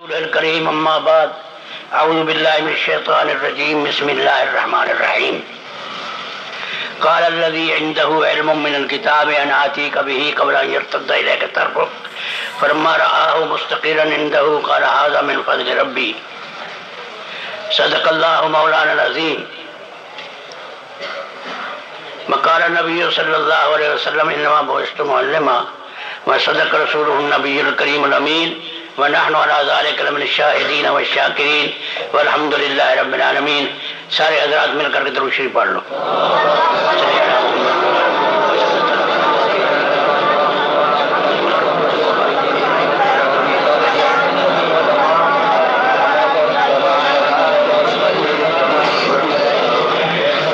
الكريم أما بعد أعوذ بالله من الشيطان الرجيم بسم الله الرحمن الرحيم قال الذي عنده علم من الكتاب أنا آتيك به قبل أن يرتد إليك طرفك فلما رآه مستقرا عنده قال هذا من فضل ربي صدق الله مولانا العظيم وقال النبي صلى الله عليه وسلم إنما بعثت معلما وصدق رسوله النبي الكريم الأمين ونحن على ذلك لمن الشاہدین والشاکرین والحمد للہ رب العالمین. سارے حضرات مل کر کے درود شریف پڑھ لو.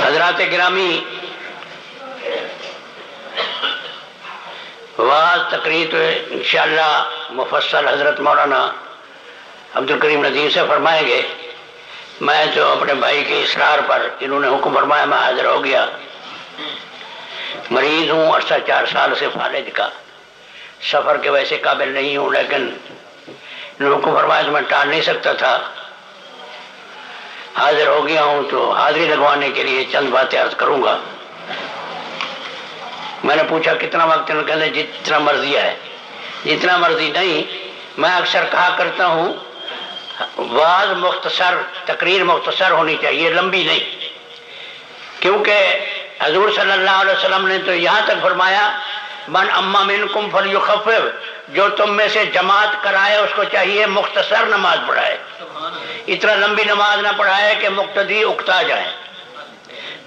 حضرات گرامی، واز تقریر تو انشاءاللہ مفصل حضرت مولانا عبد الکریم ندیم سے فرمائیں گے. میں تو اپنے بھائی کے اصرار پر جنہوں نے حکم فرمایا میں حاضر ہو گیا. مریض ہوں، عرصہ 4 سال سے فالج کا، سفر کے ویسے قابل نہیں ہوں، لیکن انہوں نے حکم فرمایا تو میں ٹال نہیں سکتا تھا. حاضر ہو گیا ہوں تو حاضری لگوانے کے لیے چند باتیں عرض کروں گا. میں نے پوچھا کتنا وقت، انہوں نے کہا جتنا مرضی ہے. جتنا مرضی نہیں، میں اکثر کہا کرتا ہوں واز مختصر، تقریر مختصر ہونی چاہیے، لمبی نہیں، کیونکہ حضور صلی اللہ علیہ وسلم نے تو یہاں تک فرمایا من اما منکم فلیخفف، جو تم میں سے جماعت کرائے اس کو چاہیے مختصر نماز پڑھائے، اتنا لمبی نماز نہ پڑھائے کہ مقتدی اکتا جائیں.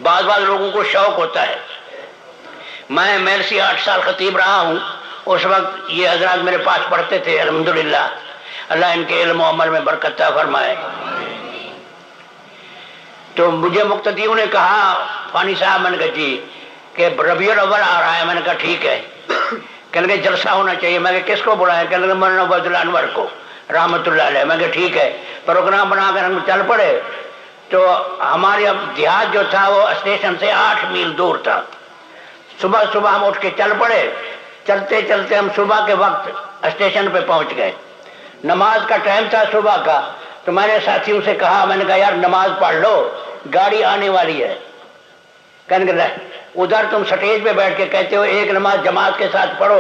بعض لوگوں کو شوق ہوتا ہے. میں میرسی 8 سال خطیب رہا ہوں، اس وقت یہ حضرات میرے پاس پڑھتے تھے. الحمدللہ اللہ ان کے علم و عمل میں برکت عطا فرمائے. تو مجھے مقتدیوں نے کہا فانی صاحب، میں نے کہا جی کہ ربیع الاول آ رہا ہے. میں نے کہا ٹھیک ہے. کہنے لگے جلسہ ہونا چاہیے. میں نے کہا کس کو بلائیں؟ کہنے لگے مولانا عبداللہ انور کو رحمۃ اللہ علیہ. میں نے کہا ٹھیک ہے. پروگرام بنا کر ہم چل پڑے. تو ہمارے اب دیہات جو تھا وہ اسٹیشن سے 8 میل دور تھا. صبح ہم اٹھ کے چل پڑے. چلتے چلتے ہم صبح کے وقت اسٹیشن پہ پہنچ گئے. نماز کا ٹائم تھا صبح کا. تو میں نے ساتھیوں سے کہا، میں نے کہا یار نماز پڑھ لو، گاڑی آنے والی ہے. کہنے لگے ادھر تم سٹیج پہ بیٹھ کے کہتے ہو ایک نماز جماعت کے ساتھ پڑھو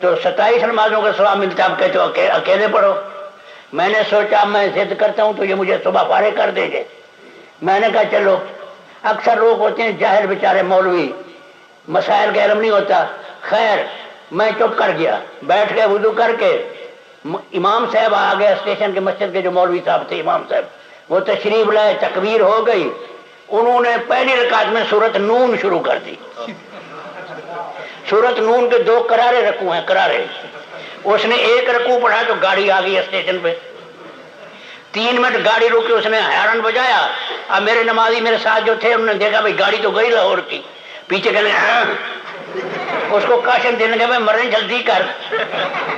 تو 27 نمازوں کا ثواب ملتا ہے، اب کہتے ہو اکیلے پڑھو. میں نے سوچا میں ضد کرتا ہوں تو یہ مجھے صبح فارغ کر دیں گے. میں نے کہا چلو. اکثر لوگ ہوتے ہیں جاہل بیچارے مولوی، مسائل کا علم نہیں ہوتا. خیر میں چپ کر گیا، بیٹھ کے وضو کر کے. امام صاحب آ گئے اسٹیشن کے، مسجد کے جو مولوی صاحب تھے امام صاحب، وہ تشریف لائے. تکبیر ہو گئی. انہوں نے پہلی رکعت میں سورۃ نون شروع کر دی. سورۃ نون کے 2 کرارے رکوع ہیں، کرارے. اس نے 1 رکوع پڑھا تو گاڑی آ گئی اسٹیشن پہ. 3 منٹ گاڑی روکی، اس نے ہارن بجایا. اب میرے نمازی میرے ساتھ جو تھے انہوں نے دیکھا بھائی گاڑی تو گئی لاہور کی. پیچھے کہنے اس کو کاشن دینے کے میں مرنے جلدی کر،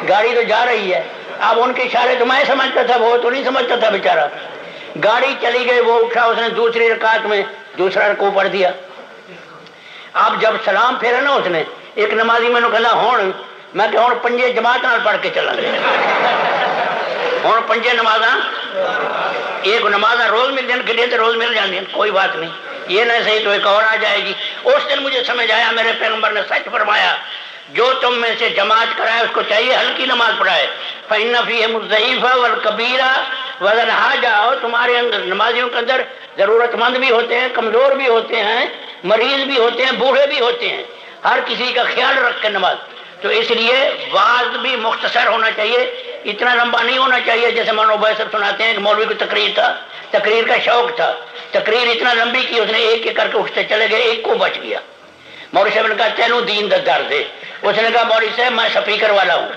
گاڑی تو جا رہی ہے. اب ان کے اشارے تو میں سمجھتا تھا، وہ تو نہیں سمجھتا تھا بیچارہ. گاڑی چلی گئی. وہ اٹھا، اس نے دوسری رکعت میں دوسرا رکوع پڑھ دیا. اب جب سلام پھیرا نا اس نے، ایک نمازی میں نے کہا ہون، میں کہ ہون پنجے جماعت نال پڑھ کے چلا گیا. ہون پنجے نمازاں، ایک نمازاں روز مل جان کے تو روز مل جاندی، کوئی بات نہیں. یہ نہ صحیح تو ایک اور آ جائے گی. اس دن مجھے سمجھ آیا میرے پیغمبر نے سچ فرمایا، جو تم میں سے جماعت کرائے اس کو چاہیے ہلکی نماز پڑھائے. فَإِنَّ فِيهِمُ الضَّعِيفَ وَالْكَبِيرَ وَذَا الْحَاجَةِ. تمہارے اندر نمازیوں کے اندر ضرورت مند بھی ہوتے ہیں، کمزور بھی ہوتے ہیں، مریض بھی ہوتے ہیں، بوڑھے بھی ہوتے ہیں. ہر کسی کا خیال رکھ کے نماز. تو اس لیے واعظ بھی مختصر ہونا چاہیے، اتنا لمبا نہیں ہونا چاہیے. جیسے مولانا عبید صاحب سناتے ہیں کہ مولوی کو تقریر تھا، تقریر کا شوق تھا، تقریر اتنا لمبی کی اس نے ایک کر کے اٹھتے چلے گئے، ایک کو بچ گیا. مولوی صاحب نے کہا تینوں دین دا درد ہے. اس نے کہا مولوی صاحب میں سپیکر والا ہوں،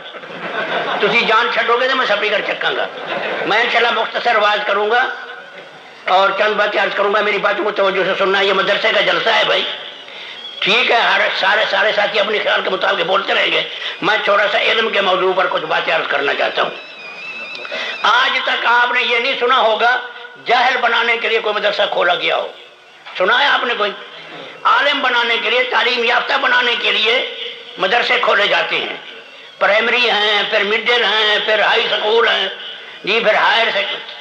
تسی جان چھڈو گے تو میں سپیکر چکاں گا. میں انشاءاللہ مختصر واز کروں گا اور چند باتیں عرض کروں گا. میری باتوں کو توجہ سے سننا. یہ مدرسے کا جلسہ ہے بھائی، ٹھیک ہے. سارے ساتھی اپنے خیال کے مطابق بولتے رہیں گے. میں تھوڑا سا علم کے موضوع پر کچھ باتیں عرض کرنا چاہتا ہوں. آج تک آپ نے یہ نہیں سنا ہوگا جاہل بنانے کے لیے کوئی مدرسہ کھولا گیا ہو. سنا ہے آپ نے؟ کوئی عالم بنانے کے لیے، تعلیم یافتہ بنانے کے لیے مدرسے کھولے جاتے ہیں. پرائمری ہیں، پھر مڈل ہیں، پھر ہائی سکول ہیں. جی پھر ہائر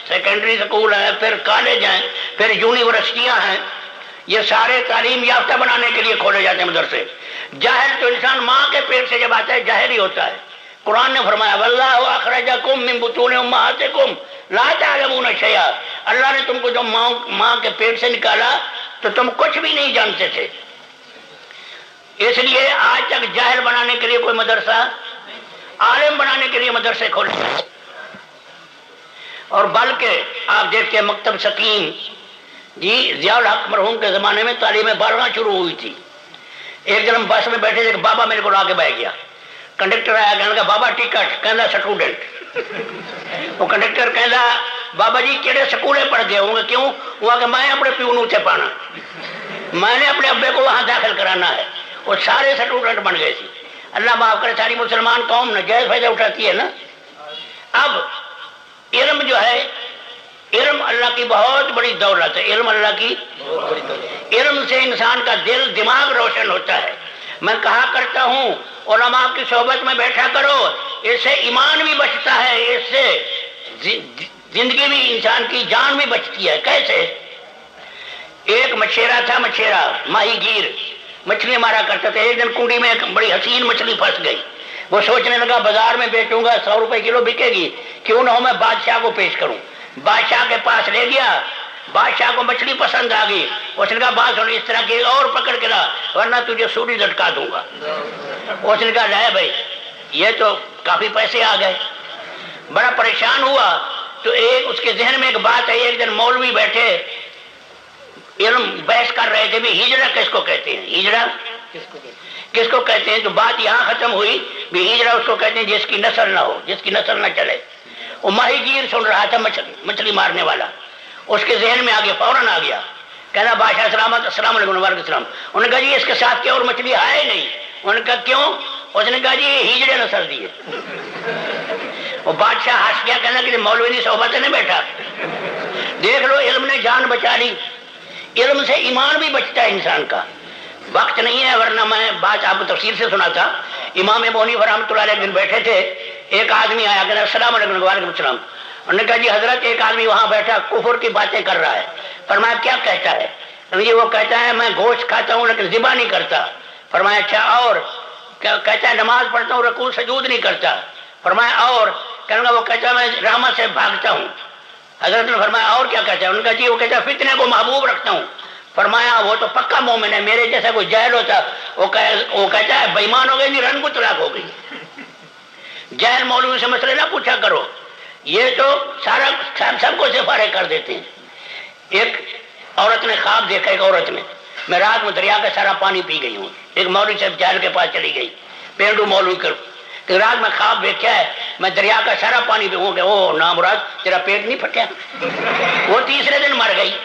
سیکنڈری اسکول ہیں، پھر کالج ہیں، پھر یونیورسٹیاں ہیں، یہ سارے تعلیم یافتہ بنانے کے لیے کھولے جاتے ہیں مدرسے۔ جاہل تو انسان ماں کے پیٹ سے جب آتا ہے جاہل ہی ہوتا ہے۔ قرآن نے فرمایا واللہ اخرجکم من بطون امہاتکم لا تعلمون شیئا، اللہ نے تم کو جو ماں کے پیٹ سے نکالا تو تم کچھ بھی نہیں جانتے تھے۔ اس لیے آج تک جاہل بنانے کے لیے کوئی مدرسہ، عالم بنانے کے لیے مدرسے کھولے، اور بلکہ آپ دیکھتے ہیں مکتب سکیم، جی ضیاء الحق مرحوم کے زمانے میں تعلیم بالغاں شروع ہوئی تھی۔ ایک دن ہم بس میں بیٹھے تھے کہ بابا میرے کو لا کے بیٹھ گیا، کنڈکٹر آیا کہنے لگا بابا ٹکٹ، کہنا سٹوڈنٹ۔ وہ کنڈکٹر کہنا بابا جی کہڑے سکولے پڑھ گئے ہوں گے؟ کیوں؟ وہ کہ میں اپنے پیو نو پانا، میں نے اپنے ابے کو وہاں داخل کرانا ہے۔ وہ سارے سٹوڈنٹ بن گئے تھے۔ اللہ معاف کرے، ساری مسلمان قوم ناجائز فائدہ اٹھاتی ہے نا۔ اب علم جو ہے، علم اللہ کی بہت بڑی دولت ہے، علم اللہ کی، علم سے انسان کا دل دماغ روشن ہوتا ہے۔ میں کہا کرتا ہوں علماء کی صحبت میں بیٹھا کرو، اس سے ایمان بھی بچتا ہے، اس سے زندگی بھی، انسان کی جان بھی بچتی ہے۔ کیسے؟ ایک مچھیرا تھا، مچھیرا ماہی گیر مچھلی مارا کرتا تھا۔ ایک دن کنڈی میں ایک بڑی حسین مچھلی پھنس گئی۔ وہ سوچنے لگا بازار میں بیچوں گا 100 روپے کلو بکے گی، کیوں نہ ہو میں بادشاہ کو پیش کروں۔ بادشاہ کے پاس لے گیا، بادشاہ کو مچھلی پسند آ گئی۔ اس نے کہا بات سن، اس طرح کی اور پکڑ کے لا ورنہ تجھے سولی لٹکا دوں گا۔ اس نے کہا لے بھائی، یہ تو کافی پیسے آ گئے۔ بڑا پریشان ہوا تو ایک اس کے ذہن میں ایک بات ہے۔ ایک دن مولوی بیٹھے علم بحث کر رہے تھے بھی ہجرہ کس کو کہتے ہیں، ہجرہ کس کو کہتے ہیں؟ تو بات یہاں ختم ہوئی بھی ہجرہ اس کو کہتے ہیں جس کی نسل نہ ہو، جس کی نسل نہ چلے۔ وہ ماہی گیر سن رہا تھا، مچھلی مارنے والا، اس کے ذہن میں آگے فوراً آ گیا، کہنا بادشاہ سلامت، السلام علیکم وعلیکم السلام۔ انہوں نے کہا جی اس کے ساتھ کیا اور مچھلی آئے نہیں؟ انہوں نے کہا کیوں؟ اس نے کہا جی یہ ہجڑے نسل دی ہے۔ وہ بادشاہ ہنس گیا، کہنا کہ مولوی کی صحبت نے بیٹھا۔ دیکھ لو علم نے جان بچا لی، علم سے ایمان بھی بچتا ہے انسان کا۔ وقت نہیں ہے ورنہ میں بات آپ کو تفصیل سے سنا تھا۔ امام ابو حنیفہ رحمۃ اللہ علیہ ایک دن بیٹھے تھے، ایک آدمی آیا، کہنا السلام علیکم وعلیکم السلام۔ انہوں نے کہا جی حضرت ایک آدمی وہاں بیٹھا کفر کی باتیں کر رہا ہے۔ فرمایا کیا کہتا ہے؟ جی وہ کہتا ہے میں گوشت کھاتا ہوں لیکن ذبح نہیں کرتا۔ فرمایا اچھا اور؟ کہتا ہے نماز پڑھتا ہوں رکوع سجود نہیں کرتا۔ فرمایا اور؟ کہنے لگا وہ کہتا ہے میں رحمت سے بھاگتا ہوں۔ حضرت نے فرمایا اور کیا کہتا ہے؟ انہوں نے کہا جی وہ کہتا ہے فتنے کو محبوب رکھتا ہوں۔ فرمایا وہ تو پکا مومن ہے، میرے جیسا کوئی جاہل ہوتا وہ کہتا ہے بے ایمان ہو گئی، نہیں رن کو طلاق ہو گئی۔ جاہل مولوی سے مسئلے نہ پوچھا کرو، یہ تو سارا سب کو سے فارغ کر دیتے ہیں۔ ایک عورت نے خواب دیکھا، ایک عورت نے، میں رات میں دریا کا سارا پانی پی گئی ہوں۔ ایک مولوی صاحب جاہل کے پاس چلی گئی، پینڈو مولوی کر کہ رات میں خواب دیکھا ہے میں دریا کا سارا پانی پیوں گا۔ او نامراد تیرا پیٹ نہیں پھٹیا؟ وہ تیسرے دن مر گئی۔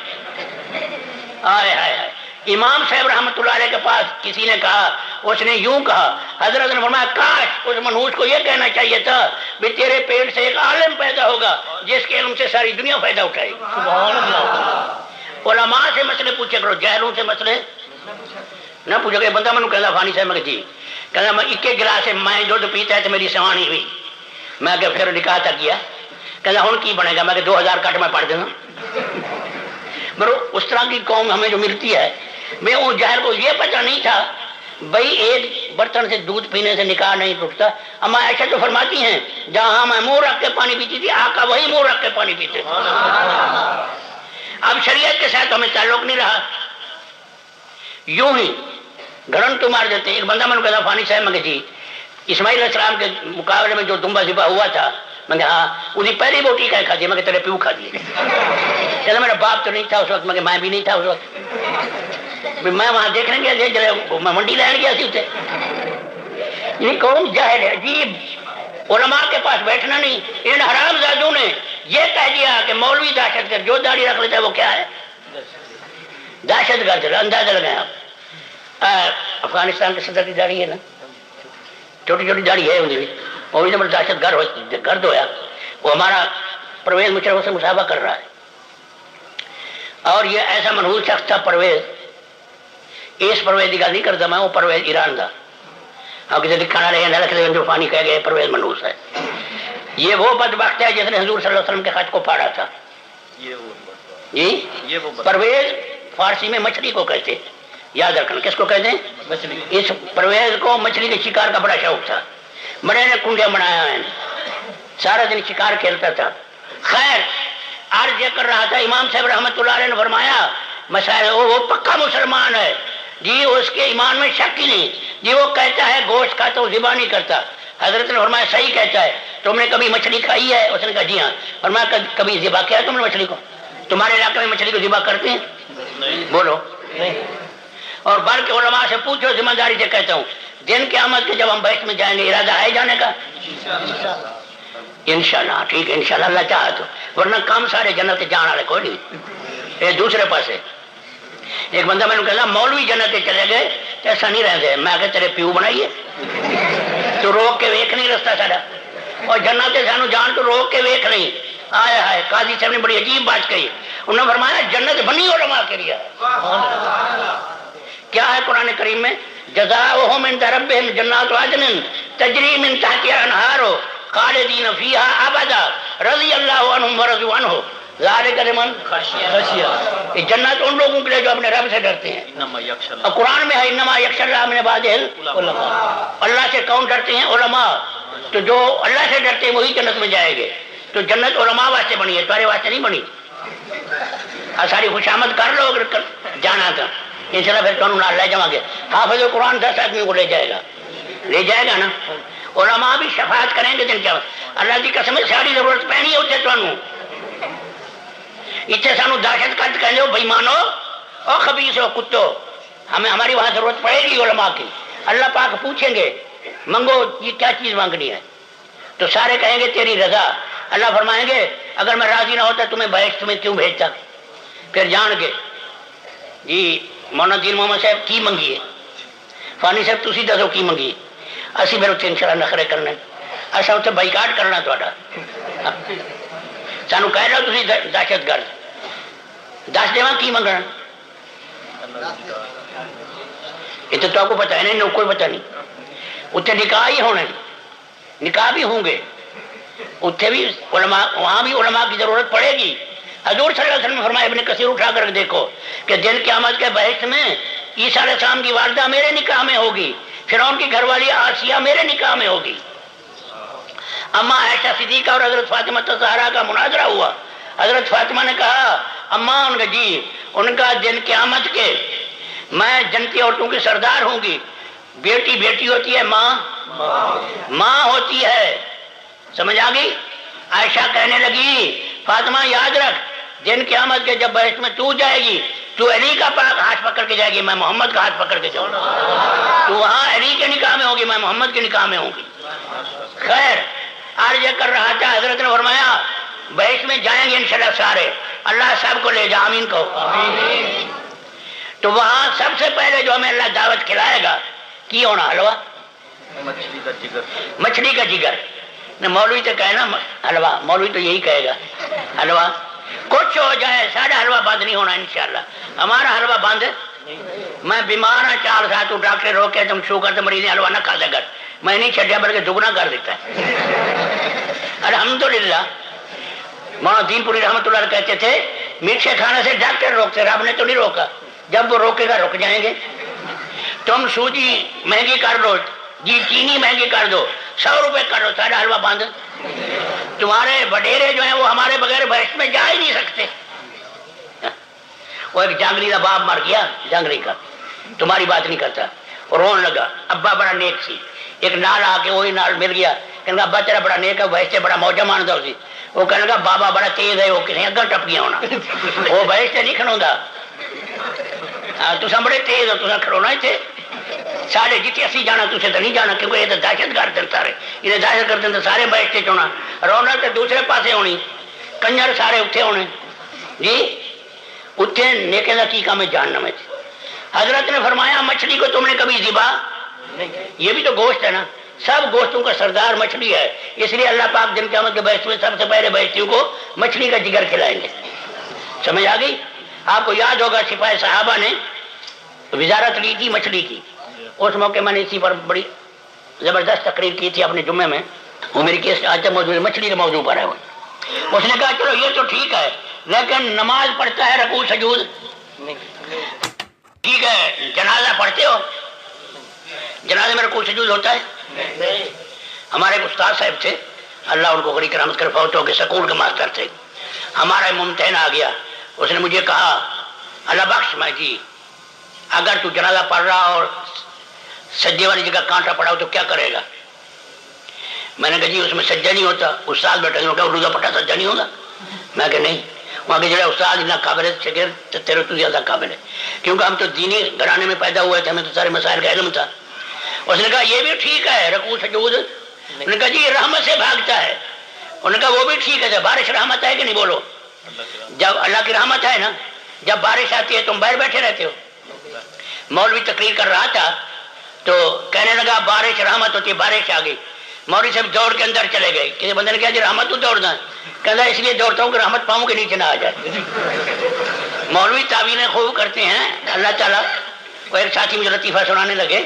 ہائے ہائے ہائے۔ امام صاحب رحمۃ اللہ علیہ کے پاس کسی نے کہا، اس نے یوں کہا، حضرت نے فرمایا کاش اس منحوس کو یہ کہنا چاہیے تھا بھی تیرے پیٹ سے ایک عالم پیدا ہوگا جس کے علم سے ساری دنیا فائدہ اٹھائے گی۔ سبحان اللہ۔ علماء سے مسئلے پوچھے کرو، جاہلوں سے مسئلے نہ پوچھو۔ کہ بندہ مینوں کہندا فانی صاحب میں جی کہندا میں ایک گلاس میں دودھ پیتا ہے تو میری سوانی ہوئی۔ میں کہ پھر نکاح تک گیا، کہندا ہن کی بنے گا؟ میں کہ 2000 کٹ میں پڑھ دینا۔ مگر اس طرح کی قوم ہمیں جو ملتی ہے، میں وہ جاہل کو یہ پتہ نہیں تھا بھائی ایک برتن سے دودھ پینے سے نکاح نہیں ٹوٹتا۔ اما عائشہ تو فرماتی ہیں جہاں میں منہ رکھ کے پانی پیتی تھی آقا وہی منہ رکھ کے پانی پیتے تھے۔ اب شریعت کے ساتھ ہمیں تعلق نہیں رہا، یوں ہی گھڑن تو مار دیتے۔ ایک بندہ میں نے کہا فانی صاحب، میں کہ جی اسماعیل علیہ السلام کے مقابلے میں جو دمبا ذبح ہوا تھا، میں کہ ہاں اس کی پہلی بوٹی کا کھا دی؟ میں کہ تیرے پیو کھا دیے۔ کہتا میرا باپ تو نہیں تھا اس وقت، میں کہ میں بھی نہیں تھا اس وقت، میں وہاں دیکھنے گیا جب میں منڈی لین گیا سی۔ یہ قوم جاہل ہے، عجیب۔ علماء کے پاس بیٹھنا نہیں۔ ان حرام زادوں نے یہ کہہ دیا کہ مولوی دہشت گرد، جو داڑھی رکھ لیتا ہے وہ کیا ہے؟ دہشت گرد۔ اندازہ لگائیں آپ، افغانستان کے صدر کی داڑھی ہے نا، چھوٹی چھوٹی داڑھی ہے انہیں بھی، وہ بھی نمبر دہشت گرد ہوا۔ وہ ہمارا پرویز مشرف سے مصاحبہ کر رہا ہے، اور یہ ایسا منحوس شخص تھا پرویز۔ اس پرویز کی گل نہیں کرتا میں، وہ پرویز ایران کا، آپ کسی لکھن والے نہ لکھ دیں جو فانی کہہ گئے پرویز منحوس ہے۔ یہ وہ بدبخت ہے جس نے حضور صلی اللہ علیہ وسلم کے خط کو پھاڑا تھا. یہ پرویز فارسی میں مچھلی کو کہتے ہیں، یاد رکھنا. کس کو کہتے ہیں؟ مچھلی. اس پرویز کو مچھلی کے شکار کا بڑا شوق تھا. بڑے نے کنڈیا بنایا ہے، سارا دن شکار کھیلتا تھا. خیر عرض یہ کر رہا تھا، امام صاحب رحمۃ اللہ علیہ نے فرمایا مسائل وہ پکا مسلمان ہے جی، اس کے ایمان میں شک ہی نہیں جی. وہ کہتا ہے گوشت کھاتا ہوں، ذبح نہیں کرتا. حضرت نے فرمایا صحیح کہتا ہے، تم نے کبھی مچھلی کھائی ہے؟ اس نے کہا جی ہاں. فرمایا کبھی ذبح کیا تم نے مچھلی کو؟ تمہارے علاقے میں مچھلی کو ذبح کرتے ہیں؟ بولو نہیں. اور بلکہ علماء سے پوچھو، ذمہ داری سے کہتا ہوں، دن قیامت کے جب ہم بہشت میں جائیں گے ارادہ ہے جانے کا؟ انشاءاللہ. ٹھیک ہے انشاءاللہ، اللہ چاہا تو. ورنہ کام سارے جنت جان والے کوئی نہیں. یہ دوسرے پاسے ایک بندہ میں نے کہا مولوی جنت چلے گئے تو ایسا نہیں رہتے. میں کہ تیرے پیو بنائیے تو روک کے ویک نہیں رستہ سارا. اور جنت سانو جان تو روک کے ویک نہیں. آیا ہے قاضی صاحب نے بڑی عجیب بات کہی. انہوں نے فرمایا جنت بنی علماء کے لیے. کیا ہے قرآن کریم میں؟ جزاؤہم عند ربہم جنات عدن تجری من تحتہا الانہار خالدین فیہا ابدا رضی اللہ عنہم ورضوا عنہ ذالک لمن خشی. یہ جنت ان لوگوں کے لیے جو اپنے رب سے ڈرتے ہیں. اور قرآن میں ہے انما یخشی اللہ من عبادہ العلماء. اللہ سے کون ڈرتے ہیں؟ علماء. تو جو اللہ سے ڈرتے ہیں وہی جنت میں جائیں گے. تو جنت علماء واسطے بنی ہے، تمہارے واسطے نہیں بنی. ساری خوشامد کر لو اگر جانا تھا انشاءاللہ، پھر تمہیں لے جاؤں گے. حافظ قرآن 10 آدمی کو لے جائے گا نا. علماء بھی شفاعت کریں گے دن کیا. اللہ کی قسم ساری ضرورت پہنی ہے اتنے تمہیں. اتنے سانو دہشت گرد کہہ لو بےمانو اور خبیث ہو کتو. ہماری وہاں ضرورت پڑے گی علماء کی. اللہ پاک پوچھیں گے منگو یہ کیا چیز مانگنی ہے، تو سارے کہیں گے تیری رضا. اللہ فرمائیں گے اگر میں راضی نہ ہوتا تمہیں بہشت میں کیوں بھیجتا. پھر جان گے جی مولانا دین محمد صاحب کی منگیے، فانی صاحب تسی دسو کی منگیے. اسی پھر اتنے انشاءاللہ نخرے کرنے، اصا اتنے بائیکاٹ کرنا تھوڑا. سانو کہہ رہا تسی دہشت گرد. دس دیواں کی منگنا؟ یہ تو آپ کو پتہ ہے نہیں، کوئی پتہ نہیں. اتنے نکاح ہی ہونے، نکاح بھی ہوں گے اتنے بھی علماء، وہاں بھی علماء کی ضرورت پڑے گی. حضور صلی اللہ علیہ وسلم نے فرمایا، ابن کثیر اٹھا کر دیکھو کہ دن قیامت کے بہشت میں عیسیٰ علیہ السلام کی والدہ میرے نکاح میں ہوگی، فرعون کی گھر والی آسیہ میرے نکاح میں ہوگی. اما عائشہ صدیقہ اور حضرت فاطمہ طہرہ کا مناظرہ ہوا. حضرت فاطمہ نے کہا اما ان کا جی ان کا دن قیامت کے میں جنتی عورتوں کی سردار ہوں گی. بیٹی بیٹی ہوتی ہے، ماں ہوتی ہے. سمجھ آ گئی؟ عائشہ کہنے لگی فاطمہ یاد رکھ دن قیامت کے جب بہشت میں تو جائے گی تو علی کا پاک ہاتھ پکڑ کے جائے گی، میں محمد کا ہاتھ پکڑ کے جاؤں گا. تو وہاں علی کے نکاح میں ہوگی، میں محمد کے نکاح میں ہوں گی. خیر عرض یہ کر رہا تھا، حضرت نے فرمایا بہشت میں جائیں گے انشاءاللہ سارے. اللہ سب کو لے جا، آمین کہو. تو وہاں سب سے پہلے جو ہمیں اللہ دعوت کھلائے گا کی ہونا؟ حلوہ، مچھلی کا جگر. مولوی تو کہنا حلوہ، مولوی تو یہی کہے گا حلوہ. کچھ ہو جائے سارا حلوہ بند نہیں ہونا انشاءاللہ. ہمارا حلوہ بند، میں بیمار ہوں 4 سال، تو ڈاکٹر روکے تم شوگر سے مریض حلوہ نہ کھا دے کر. میں نہیں چھڈیا بلکہ دگنا کر دیتا ہے. الحمدللہ. مولانا دین پوری رحمۃ اللہ کہتے تھے مرچیں کھانے سے ڈاکٹر روکتے، رب نے تو نہیں روکا. جب وہ روکے گا رک جائیں گے. تم سوجی مہنگی کر دو جی، چینی مہنگی کر دو، 100 روپے کر دو، سارا حلوہ بند. تمہارے وڈیرے جو ہیں وہ ہمارے بغیر بہشت میں جا ہی نہیں سکتے. وہ ایک جانگلی کا باپ مر گیا، جانگلی کا، تمہاری بات نہیں کرتا، رون لگا. ابا بڑا نیک سی، ایک نال آ کے وہی نال مل گیا، کہنے ابا تیرا بڑا نیک ہے، بہشت بڑا موجہ مانتا اسی. وہ کہنے لگا بابا بڑا تیز ہے، وہ کسی اگا ٹپ گیا ہونا، وہ بہشت نہیں کھڑوندا. تسا بڑے تیز ہو، تسا کھڑونا اتنے سارے جتنے اسی جانا تسے تو نہیں جانا، کیونکہ یہ تو دہشت گرد سارے، یہ دہشت گرد سارے بہشت چنا. رونق تو دوسرے پاسے ہونی، کنجر سارے اتنے ہونے جی. اتنے نیکے کا کی کام ہے جاننا میں. حضرت نے فرمایا مچھلی کو تم نے کبھی ذبح، یہ بھی تو گوشت ہے نا، سب گوشتوں کا سردار مچھلی ہے. اس لیے اللہ پاک دن قیامت کے بہشت میں سب سے پہلے بہشتیوں کو مچھلی کا جگر کھلائیں گے. سمجھ آ گئی؟ آپ کو یاد ہوگا سپاہی صحابہ نے وزارت لی تھی مچھلی کی. اس موقع میں نے اسی پر بڑی زبردست تقریر کی تھی اپنے جمعے میں. وہ میری کیس آج موضوع مچھلی کے موضوع پر ہے وہ. اس نے کہا چلو یہ تو ٹھیک ہے لیکن نماز پڑھتا ہے رکوع سجود ٹھیک ہے، جنازہ پڑھتے ہو؟ جنازے میں رکوع سجود ہوتا ہے؟ ہمارے ایک استاد صاحب تھے، اللہ ان کو غریق رحمت کر، فوت ہو کے سکول کے ماسٹر تھے. ہمارا ممتحن آ گیا، اس نے مجھے کہا اللہ بخش میں جی اگر تو جنازہ پڑھ رہا اور سجدے والی جگہ کانٹا پڑا ہو تو کیا کرے گا؟ میں نے کہا جی اس میں سجدہ نہیں ہوتا. استاد بیٹھے ہیں کہ روزہ پٹا سجدہ نہیں ہوگا؟ میں کہ نہیں، وہاں کے جڑے استاد اتنا قابل ہے تیرے تو زیادہ قابل ہے، کیونکہ ہم تو دینی گھرانے میں پیدا ہوئے تھے، ہمیں تو سارے مسائل کا علم تھا. اس نے کہا یہ بھی ٹھیک ہے رکوع سجود. انہوں نے کہا جی یہ رحمت سے بھاگتا ہے. انہوں نے کہا وہ بھی ٹھیک ہے، بارش رحمت ہے کہ نہیں بولو؟ جب اللہ کی رحمت ہے نا، جب بارش آتی ہے تم باہر بیٹھے رہتے ہو. مولوی تقریر کر رہا تھا تو کہنے لگا بارش رحمت ہوتی ہے، بارش آ گئی. مولوی صاحب دوڑ کے اندر چلے گئے. کسی بندے نے کہا جی رحمت تو دوڑنا ہے، کہنا اس لیے دوڑتا ہوں کہ رحمت پاؤں کے نیچے نہ آ جائے. مولوی تعویلیں خوب کرتے ہیں اللہ تعالیٰ. وہ ایک ساتھی مجھے لطیفہ سنانے لگے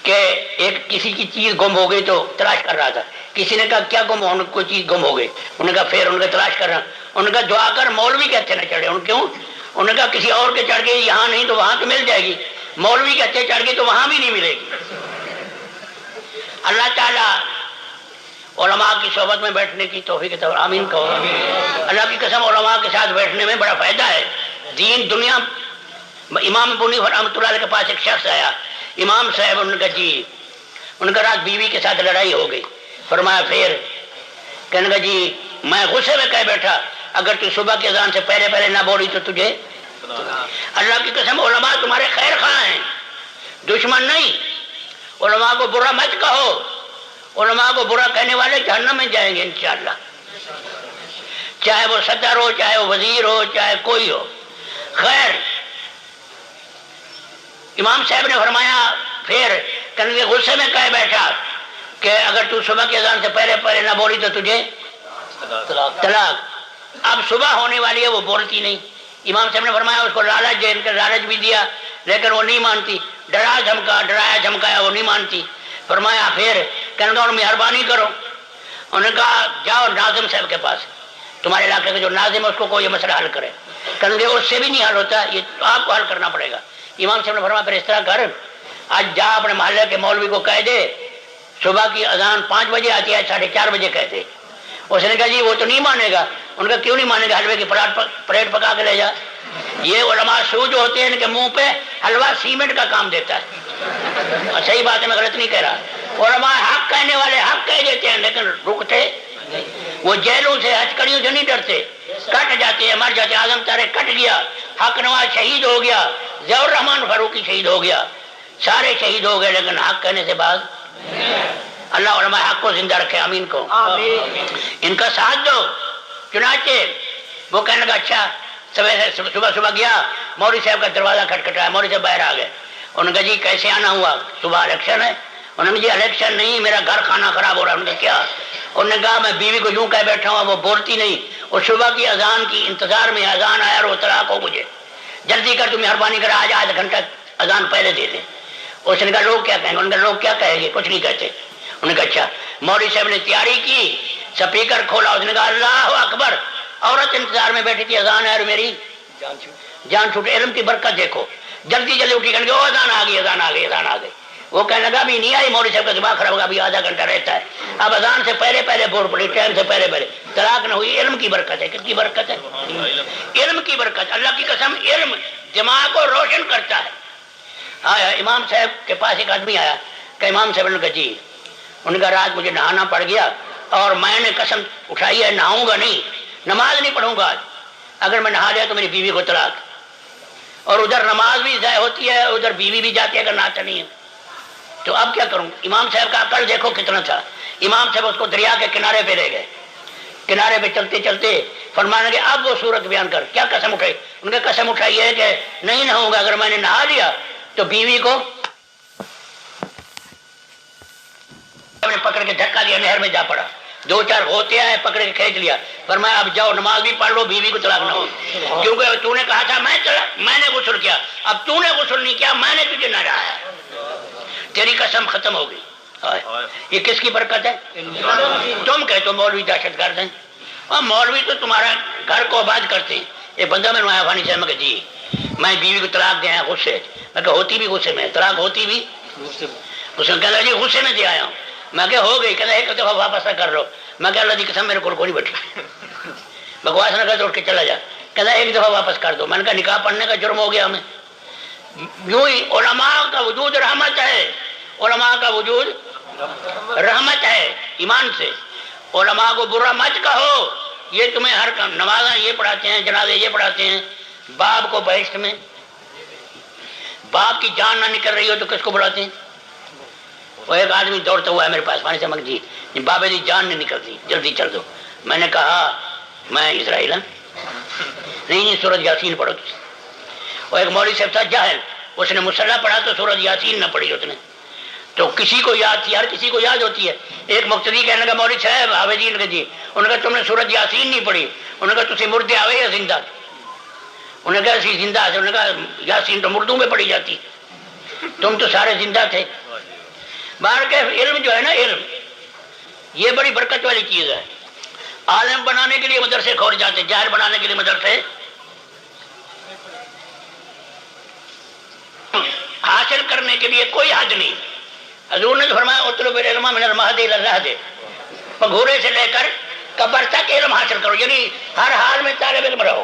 کہ ایک کسی کی چیز گم ہو گئی تو تلاش کر رہا تھا. کسی نے کہا کیا گم ہو؟ کوئی چیز گم ہو گئی. انہوں نے کہا پھر ان کا تلاش کر رہا. انہوں نے کہا دعا کر مولوی کہتے نہ چڑھے. ان کیوں؟ انہوں نے کہا کسی اور کے چڑھ گئی یہاں نہیں تو وہاں تو مل جائے گی، مولوی کہتے چڑھ گئی تو وہاں بھی نہیں ملے گی. اللہ تعالیٰ علماء کی صحبت میں بیٹھنے کی توفیق عطا فرمائے. آمین کہو. اللہ کی قسم علماء کے ساتھ بیٹھنے میں بڑا فائدہ ہے. دین دنیا. امام ابو حنیفہ رحمۃ اللہ علیہ کے پاس ایک شخص آیا. امام صاحب انہوں نے کہا جی، انہوں نے کہا رات بیوی کے ساتھ لڑائی ہو گئی. فرمایا پھر؟ کہنے لگا جی میں غصے میں کہہ بیٹھا اگر تو صبح کی اذان سے پہلے پہلے نہ بولی تو تجھے. اللہ کی قسم علماء تمہارے خیر خواہ ہیں، دشمن نہیں. علماء کو برا مت کہو، علماء کو برا کہنے والے جہنم میں جائیں گے انشاءاللہ، چاہے وہ صدر ہو، چاہے وہ وزیر ہو، چاہے کوئی ہو. خیر امام صاحب نے فرمایا پھر؟ کہنے کے غصے میں کہہ بیٹھا کہ اگر تو صبح کی اذان سے پہلے پہلے نہ بولی تو تجھے طلاق. اب صبح ہونے والی ہے وہ بولتی نہیں. امام صاحب نے فرمایا اس کو لالچ دے، ان کا لالچ بھی دیا لیکن وہ نہیں مانتی. ڈرایا دھمکایا وہ نہیں مانتی. فرمایا پھر؟ کہنے کا مہربانی کرو. انہوں نے کہا جاؤ ناظم صاحب کے پاس، تمہارے علاقے کا جو ناظم ہے اس کو یہ مسئلہ حل کرے. کہنے کے اس سے بھی نہیں حل ہوتا، یہ آپ کو حل کرنا پڑے گا. امام صاحب نے فرمایا پھر اس طرح کر، آج جا اپنے محلے کے مولوی کو کہہ دے صبح کی اذان 5 بجے آتی ہے 4:30 بجے کہہ دے. اس نے کہا جی وہ تو نہیں مانے گا. ان کا کیوں نہیں مانے گا؟ حلوے کی پلیٹ پکا کے لے جا. یہ علماء سو جو ہوتے ہیں ان کے منہ پہ حلوہ سیمنٹ کا کام دیتا ہے. اور صحیح بات ہے، میں غلط نہیں کہہ رہا. علماء حق کہنے والے حق کہہ دیتے ہیں لیکن رکتے. وہ جیلوں سے ہچکڑیوں سے نہیں ڈرتے، کٹ جاتے ہیں، مر جاتے. اعظم تارے کٹ گیا، حق نواز شہید ہو گیا، ضیاء الرحمان فاروقی شہید ہو گیا، سارے شہید ہو گئے لیکن حق کہنے سے باز. اللہ علماء حق کو زندہ رکھے. آمین کو. ان کا ساتھ دو. چنانچہ وہ کہنے لگا اچھا. صبح گیا، مولوی صاحب کا دروازہ کھٹکھٹایا، مولوی صاحب باہر آ گئے. انہوں نے کہا جی کیسے آنا ہوا؟ صبح الیکشن ہے. انہوں نے جی الیکشن نہیں، میرا گھر کھانا خراب ہو رہا ہے. انہوں نے کیا؟ انہوں نے کہا میں بیوی کو یوں کہہ بیٹھا ہوں وہ بولتی نہیں، اور صبح کی اذان کی انتظار میں اذان آیا اور وہ طلاق ہو مجھے. جلدی کر تو مہربانی کر آج آدھا گھنٹہ اذان پہلے دے دیں. اس نے کہا لوگ کیا کہیں گے؟ انہوں نے کہا لوگ کیا کہیں گے؟ کچھ نہیں کہتے. انہوں نے کہا اچھا. مولوی صاحب نے تیاری کی، سپیکر کھولا، اس نے کہا اللہ اکبر. عورت انتظار میں بیٹھی تھی، اذان ہے اور میری جان چھوٹے. علم کی برکت دیکھو، جلدی اٹھی کہنے وہ اذان آ گئی، اذان آ گئی، اذان آ گئی. وہ کہنے لگا ابھی نہیں آئی. مولوی صاحب کا دماغ خراب ہوگا، ابھی آدھا گھنٹہ رہتا ہے. اب اذان سے پہلے پہلے بول پڑی، ٹائم سے پہلے پہلے طلاق نہ ہوئی. علم کی برکت ہے. کس کی برکت ہے؟ علم کی برکت. اللہ کی قسم علم دماغ کو روشن کرتا ہے. آیا امام صاحب کے پاس ایک آدمی آیا کہ امام صاحب نے کہا جی، ان کا رات مجھے نہانا پڑ گیا اور میں نے قسم اٹھائی ہے نہاؤں گا نہیں، نماز نہیں پڑھوں گا. اگر میں نہا لیا تو میری بیوی کو طلاق. اور ادھر نماز بھی ضائع ہوتی ہے، ادھر بیوی بھی جاتی ہے اگر نہاتا نہیں ہے. تو اب کیا کروں؟ امام صاحب کا عقل دیکھو کتنا تھا. امام صاحب اس کو دریا کے کنارے پہ لے گئے. کنارے پہ چلتے چلتے فرمانے لگے اب وہ صورت بیان کر. کیا قسم اٹھائی؟ ان نے قسم اٹھائی ہے کہ نہیں نہاؤں گا، اگر میں نے نہا لیا تو بیوی کو پکڑ کے دھکا دیا، نہر میں جا پڑا. 2-4 ہوتے آئے، پکڑ کے کھینچ لیا. فرمایا اب جاؤ نماز بھی پڑھ لو، بیوی کو طلاق نہ ہو. کیونکہ تو نے کہا تھا میں نے غسل کیا، اب تو نے غسل نہیں کیا، میں نے تجھے نہ رہا. تیری قسم ختم ہو گئی. یہ کس کی برکت ہے؟ تم کہتے ہو مولوی دہشت گرد ہیں، اور مولوی تو تمہارا گھر کو آباد کرتے ہیں۔ یہ بندہ میں نمایا فانی صاحب، میں کہ جی میں بیوی کو طلاق دے آیا غصے، میں کہ ہوتی بھی غصے میں، طلاق ہوتی بھی اس نے کہا جی غصے میں دے آیا ہوں۔ میں کہ ہو گئی، کہنا ایک دفعہ واپس کر لو۔ میں کہ اللہ کی قسم میرے کو نہیں بیٹھی، بکواس نہ کر تو اٹھ کے چلا جا۔ کہنا ایک دفعہ واپس کر دو۔ میں نے کہا نکاح پڑھنے کا جرم ہو گیا ہمیں۔ یوں ہی علماء کا وجود رحمت ہے، علماء کا وجود رحمت ہے ایمان سے۔ علماء کو برا مت کہو، یہ تمہیں ہر کام، نمازیں یہ پڑھاتے ہیں، جنازے یہ پڑھاتے ہیں، باپ کو بہشت میں، باپ کی جان نہ نکل رہی ہو تو کس کو بلاتے ہیں؟ وہ ایک آدمی دوڑتا ہوا ہے میرے پاس، فانی صاحب جی بابے دی جان نہیں نکلتی، جلدی چل دو۔ میں نے کہا میں اسرائیل ہوں، نہیں سورۃ یاسین پڑھو۔ وہ ایک مولوی صاحب تھا جاہل، اس نے مصلح پڑھا تو سورۃ یاسین نہ پڑھی اس نے، تو کسی کو یاد تھی، ہر کسی کو یاد ہوتی ہے۔ ایک مقتدی کہنے لگا مولوی صاحب حافظین کا جی، انہوں نے کہا تم نے سورۃ یاسین نہیں پڑھی۔ انہوں نے کہا تسی مردے آوے یا زندہ؟ انہوں نے کہا اسی زندہ سے۔ انہوں نے کہا یاسین تو مردوں میں پڑھی جاتی، تم تو سارے زندہ تھے۔ باہر کے علم جو ہے نا، علم یہ بڑی برکت والی چیز ہے۔ عالم بنانے کے لیے مدرسے کھول جاتے، جاہل بنانے کے لیے مدرسے حاصل کرنے کے لیے کوئی حد نہیں۔ حضور نے فرمایا اطلب العلم من المہد الی اللحد، پگھورے سے لے کر قبر تک علم حاصل کرو، یعنی ہر حال میں طالب علم رہو۔